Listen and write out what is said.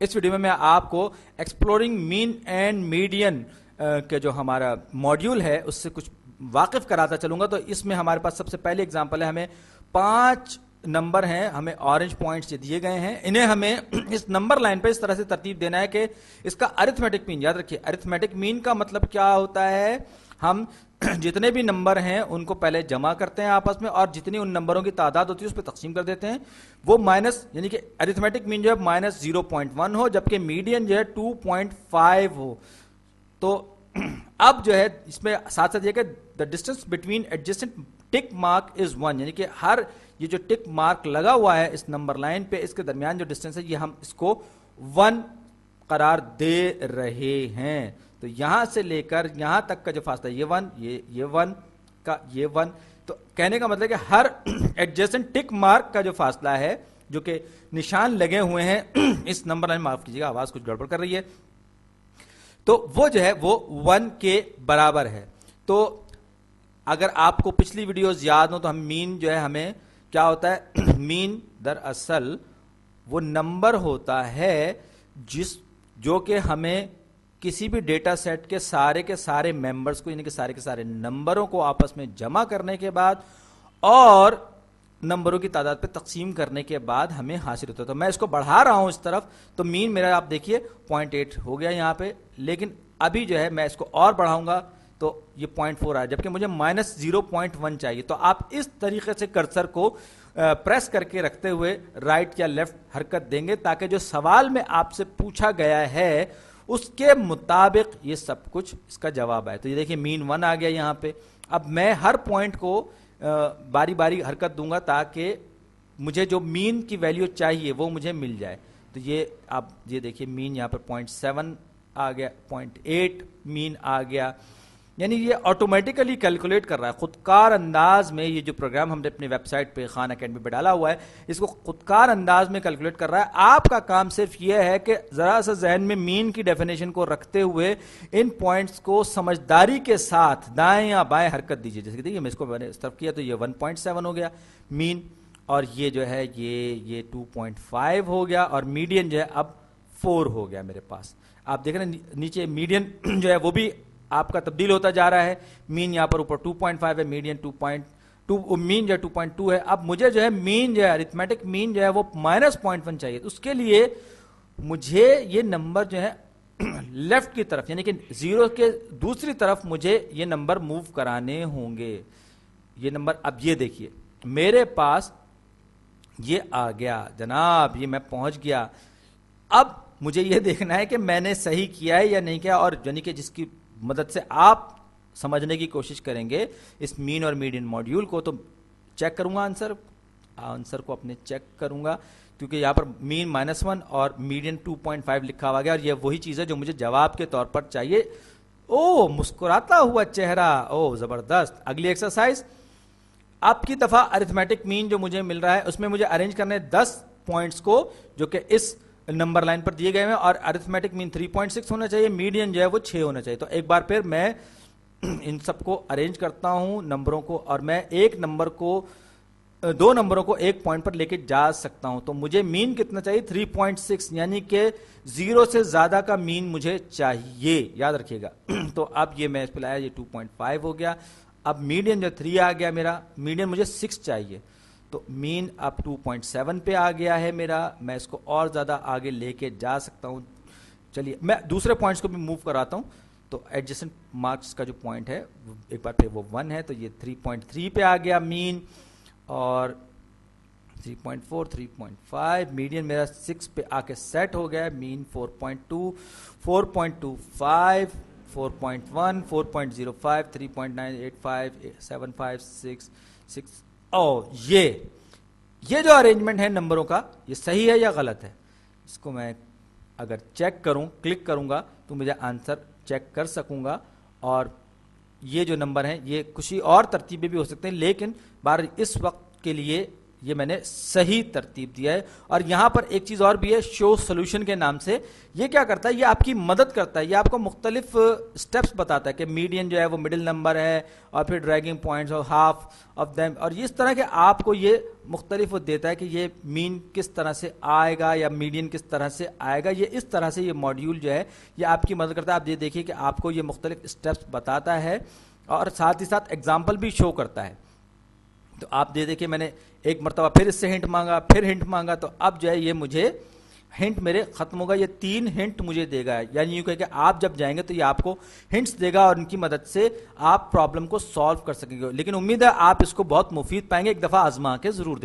इस वीडियो में मैं आपको एक्सप्लोरिंग मीन एंड मीडियन के जो हमारा मॉड्यूल है उससे कुछ वाकिफ कराता चलूंगा। तो इसमें हमारे पास सबसे पहले एग्जांपल है, हमें 5 नंबर हैं, हमें ऑरेंज पॉइंट्स ये दिए गए हैं, इन्हें हमें इस नंबर लाइन पे इस तरह से तरतीब देना है कि इसका अरिथमेटिक मीन, याद रखिए अरिथमेटिक मीन का मतलब क्या होता है, हम जितने भी नंबर हैं उनको पहले जमा करते हैं आपस में और जितनी उन नंबरों की तादाद होती है उस पर तकसीम कर देते हैं। वो माइनस यानी कि अरिथमेटिक मीन जो है माइनस 0.1 हो, जबकि मीडियन जो है 2.5 हो। तो अब जो है इसमें साथ साथ ये कि the distance between adjacent tick mark is 1, यानी कि हर ये जो टिक मार्क लगा हुआ है इस नंबर लाइन पे, इसके दरमियान जो डिस्टेंस है ये हम इसको 1 करार दे रहे हैं। तो यहां से लेकर यहां तक का जो फासला ये 1, ये 1 का ये 1, तो कहने का मतलब कि हर एडजेसेंट टिक मार्क का जो फासला है जो कि निशान लगे हुए हैं इस नंबर लाइन, माफ कीजिएगा आवाज कुछ गड़बड़ कर रही है, तो वो जो है वो 1 के बराबर है। तो अगर आपको पिछली वीडियोस याद हो तो हम मीन जो है हमें क्या होता है, मीन दरअसल वो नंबर होता है जो कि हमें किसी भी डेटा सेट के सारे मेंबर्स को यानी कि सारे के सारे नंबरों को आपस में जमा करने के बाद और नंबरों की तादाद पे तकसीम करने के बाद हमें हासिल होता है। तो मैं इसको बढ़ा रहा हूं इस तरफ, तो मीन मेरा आप देखिए 0.8 हो गया यहां पे, लेकिन अभी जो है मैं इसको और बढ़ाऊंगा तो ये 0.4 आया, जबकि मुझे माइनस 0.1 चाहिए। तो आप इस तरीके से कर्सर को प्रेस करके रखते हुए राइट या लेफ्ट हरकत देंगे ताकि जो सवाल में आपसे पूछा गया है उसके मुताबिक ये सब कुछ इसका जवाब आए। तो ये देखिए मीन 1 आ गया यहां पे। अब मैं हर पॉइंट को बारी बारी हरकत दूंगा ताकि मुझे जो मीन की वैल्यू चाहिए वो मुझे मिल जाए। तो ये आप ये देखिए मीन यहाँ पर 0.7 आ गया, 0.8 मीन आ गया, यानी ये ऑटोमेटिकली कैलकुलेट कर रहा है खुदकार अंदाज में। ये जो प्रोग्राम हमने अपनी वेबसाइट पे खान अकेडमी पे डाला हुआ है इसको खुदकार अंदाज में कैलकुलेट कर रहा है। आपका काम सिर्फ ये है कि जरा सा जहन में मीन की डेफिनेशन को रखते हुए इन पॉइंट्स को समझदारी के साथ दाएं या बाएं हरकत दीजिए। जैसे कि देखिए मैं इसको मैंने इस तरफ किया तो ये 1.7 हो गया मीन, और ये जो है ये 2.5 हो गया, और मीडियन जो है अब 4 हो गया मेरे पास। आप देख रहे हैं नीचे मीडियन जो है वो भी आपका तब्दील होता जा रहा है। मीन यहां पर ऊपर 2.5 है, मीडियन 2.2, मीन जो है 2.2 है। अब मुझे जो है मीन जो है अरिथमेटिक मीन जो है वो माइनस 0.1 चाहिए। तो उसके लिए मुझे ये नंबर जो है लेफ्ट की तरफ यानी कि 0 के दूसरी तरफ मुझे ये नंबर मूव कराने होंगे। ये नंबर अब ये देखिए मेरे पास ये आ गया जनाब, ये मैं पहुंच गया। अब मुझे ये देखना है कि मैंने सही किया है या नहीं किया, और यानी कि जिसकी मदद से आप समझने की कोशिश करेंगे इस मीन और मीडियन मॉड्यूल को। तो चेक करूंगा आंसर को अपने चेक करूंगा, क्योंकि यहां पर मीन -1 और मीडियन 2.5 लिखा हुआ गया, और ये वही चीज है जो मुझे जवाब के तौर पर चाहिए। ओ मुस्कुराता हुआ चेहरा, ओ जबरदस्त। अगली एक्सरसाइज, आपकी दफा अरिथमेटिक मीन जो मुझे मिल रहा है उसमें मुझे अरेंज करने 10 पॉइंट्स को जो कि इस नंबर लाइन पर दिए गए हैं, और अरिथमेटिक मीन 3.6 होना चाहिए, मीडियन जो है वो 6 होना चाहिए। तो एक बार फिर मैं इन सबको अरेंज करता हूं नंबरों को, और मैं एक नंबर को 2 नंबरों को एक पॉइंट पर लेके जा सकता हूं। तो मुझे मीन कितना चाहिए, 3.6, यानी कि 0 से ज्यादा का मीन मुझे चाहिए, याद रखिएगा। तो अब ये मैं इस पर लाया, ये 2.5 हो गया। अब मीडियन जो 3 आ गया मेरा, मीडियन मुझे 6 चाहिए, तो मीन अब 2.7 पे आ गया है मेरा। मैं इसको और ज्यादा आगे लेके जा सकता हूं। चलिए मैं दूसरे पॉइंट्स को भी मूव कराता हूं। तो एडजेसेंट मार्क्स का जो पॉइंट है एक बार फिर वो 1 है, तो ये 3.3 पे आ गया मीन, और 3.4, 3.5, मीडियन मेरा 6 पे आके सेट हो गया। मीन 4.2, 4.25, 4.1, 4.05, 3.9, 8.5, 7.5, 6। ओ ये जो अरेंजमेंट है नंबरों का ये सही है या गलत है, इसको मैं अगर चेक करूं, क्लिक करूंगा तो मुझे आंसर चेक कर सकूंगा। और ये जो नंबर हैं ये कुछ ही और तरतीबें भी हो सकते हैं, लेकिन बार इस वक्त के लिए یہ میں نے صحیح ترتیب دیا ہے. اور یہاں پر ایک چیز اور بھی ہے شو سولوشن کے نام سے. یہ کیا کرتا ہے؟ یہ آپ کی مدد کرتا ہے, یہ آپ کو مختلف سٹیپس بتاتا ہے کہ میڈین جو ہے وہ مڈل نمبر ہے, اور پھر ڈریگنگ پوائنٹس اور ہاف آف دیم, اور اس طرح کے آپ کو یہ مختلف دیتا ہے کہ یہ مین کس طرح سے آئے گا یا میڈین کس طرح سے آئے گا. یہ اس طرح سے یہ ماڈیول جو ہے یہ آپ کی مدد کرتا ہے. آپ یہ دیکھیے کہ آپ کو یہ مختلف سٹیپس بتاتا ہے اور ساتھ ہی ساتھ ایگزامپل بھی شو کرتا ہے. تو آپ یہ دیکھیں میں نے ایک مرتبہ پھر اس سے ہنٹ مانگا, پھر ہنٹ مانگا, تو اب جو ہے یہ مجھے ہنٹ میرے ختم ہوگا. یہ 3 ہنٹ مجھے دے گا, یعنی یوں کہ آپ جب جائیں گے تو یہ آپ کو ہنٹس دے گا اور ان کی مدد سے آپ پرابلم کو سالو کر سکیں گے. لیکن امید ہے آپ اس کو بہت مفید پائیں گے, ایک دفعہ آزما کے ضرور دیکھیں.